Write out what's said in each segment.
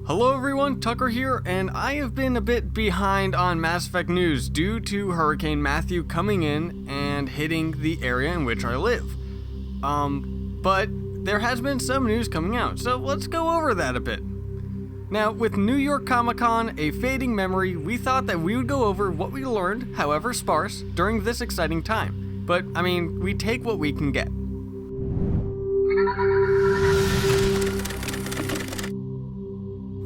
Hello everyone, Tucker here, and I have been a bit behind on Mass Effect news due to Hurricane Matthew coming in and hitting the area in which I live. But there has been some news coming out, so let's go over that a bit. Now, with New York Comic Con a fading memory, we thought that we would go over what we learned, however sparse, during this exciting time. But, we take what we can get.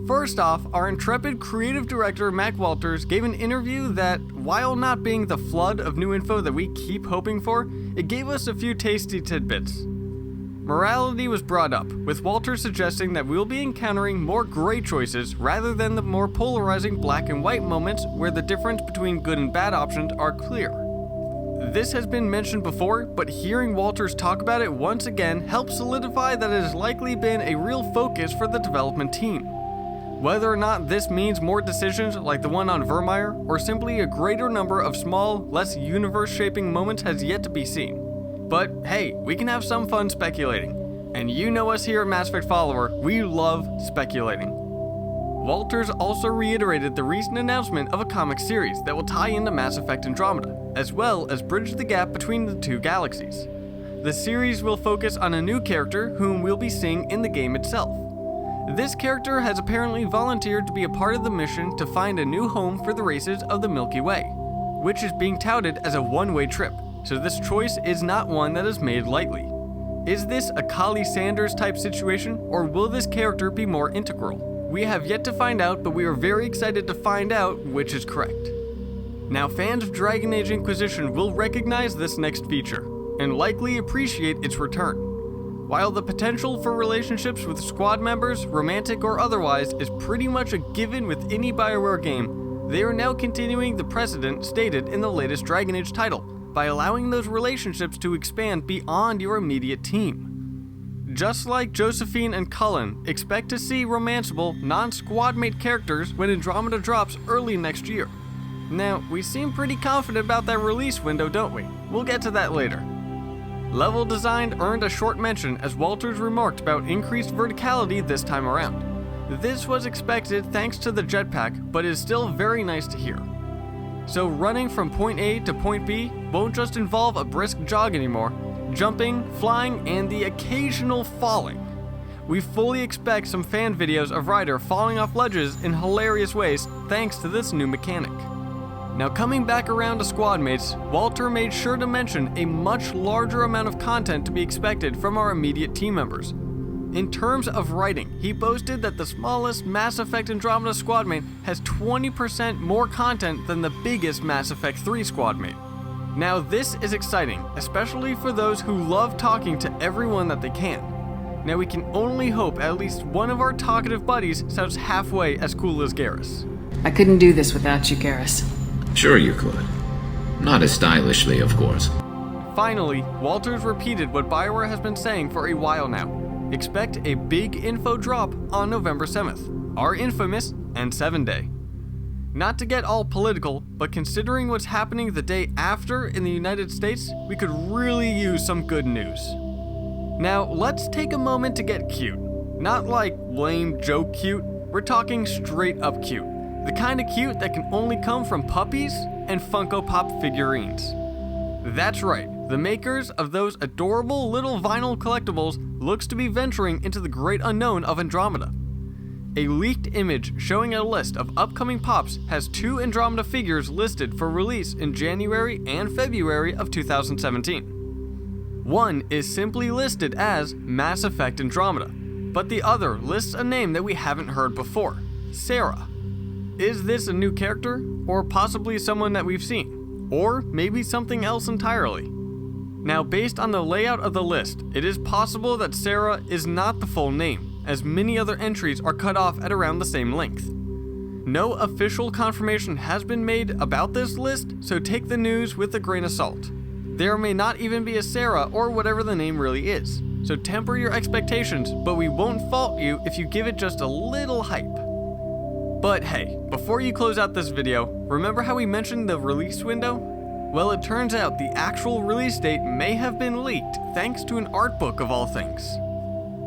First off, our intrepid creative director Mac Walters gave an interview that, while not being the flood of new info that we keep hoping for, it gave us a few tasty tidbits. Morality was brought up, with Walters suggesting that we'll be encountering more gray choices rather than the more polarizing black and white moments where the difference between good and bad options are clear. This has been mentioned before, but hearing Walters talk about it once again helps solidify that it has likely been a real focus for the development team. Whether or not this means more decisions like the one on Vermeer, or simply a greater number of small, less universe-shaping moments has yet to be seen. But hey, we can have some fun speculating. And you know us here at MassEffectFollower, we love speculating. Walters also reiterated the recent announcement of a comic series that will tie into Mass Effect Andromeda, as well as bridge the gap between the two galaxies. The series will focus on a new character whom we'll be seeing in the game itself. This character has apparently volunteered to be a part of the mission to find a new home for the races of the Milky Way, which is being touted as a one-way trip, so this choice is not one that is made lightly. Is this a Kali Sanders type situation, or will this character be more integral? We have yet to find out, but we are very excited to find out which is correct. Now, fans of Dragon Age Inquisition will recognize this next feature, and likely appreciate its return. While the potential for relationships with squad members, romantic or otherwise, is pretty much a given with any BioWare game, they are now continuing the precedent stated in the latest Dragon Age title, by allowing those relationships to expand beyond your immediate team. Just like Josephine and Cullen, expect to see romanceable, non-squadmate characters when Andromeda drops early next year. Now, we seem pretty confident about that release window, don't we? We'll get to that later. Level design earned a short mention as Walters remarked about increased verticality this time around. This was expected thanks to the jetpack, but is still very nice to hear. So running from point A to point B won't just involve a brisk jog anymore, jumping, flying, and the occasional falling. We fully expect some fan videos of Ryder falling off ledges in hilarious ways thanks to this new mechanic. Now, coming back around to squad mates, Walter made sure to mention a much larger amount of content to be expected from our immediate team members. In terms of writing, he boasted that the smallest Mass Effect Andromeda squadmate has 20% more content than the biggest Mass Effect 3 squadmate. Now, this is exciting, especially for those who love talking to everyone that they can. Now, we can only hope at least one of our talkative buddies sounds halfway as cool as Garrus. I couldn't do this without you, Garrus. Sure you could. Not as stylishly, of course. Finally, Walters repeated what BioWare has been saying for a while now. Expect a big info drop on November 7th, our infamous N7 Day. Not to get all political, but considering what's happening the day after in the United States, we could really use some good news. Now, let's take a moment to get cute. Not like lame joke cute, we're talking straight up cute. The kind of cute that can only come from puppies and Funko Pop figurines. That's right, the makers of those adorable little vinyl collectibles looks to be venturing into the great unknown of Andromeda. A leaked image showing a list of upcoming pops has 2 Andromeda figures listed for release in January and February of 2017. One is simply listed as Mass Effect Andromeda, but the other lists a name that we haven't heard before, Sarah. Is this a new character, or possibly someone that we've seen? Or maybe something else entirely? Now, based on the layout of the list, it is possible that Sarah is not the full name, as many other entries are cut off at around the same length. No official confirmation has been made about this list, so take the news with a grain of salt. There may not even be a Sarah or whatever the name really is, so temper your expectations, but we won't fault you if you give it just a little hype. But hey, before you close out this video, remember how we mentioned the release window? Well, it turns out the actual release date may have been leaked thanks to an art book of all things.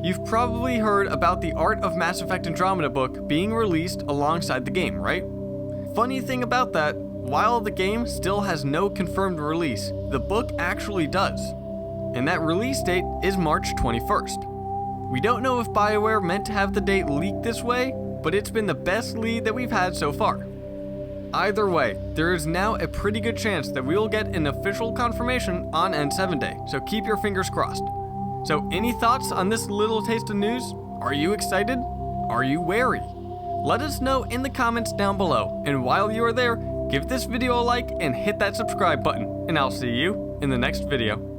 You've probably heard about the Art of Mass Effect Andromeda book being released alongside the game, right? Funny thing about that, while the game still has no confirmed release, the book actually does. And that release date is March 21st. We don't know if BioWare meant to have the date leaked this way, but it's been the best lead that we've had so far. Either way, there is now a pretty good chance that we will get an official confirmation on N7 Day, so keep your fingers crossed. So any thoughts on this little taste of news? Are you excited? Are you wary? Let us know in the comments down below, and while you are there, give this video a like and hit that subscribe button, and I'll see you in the next video.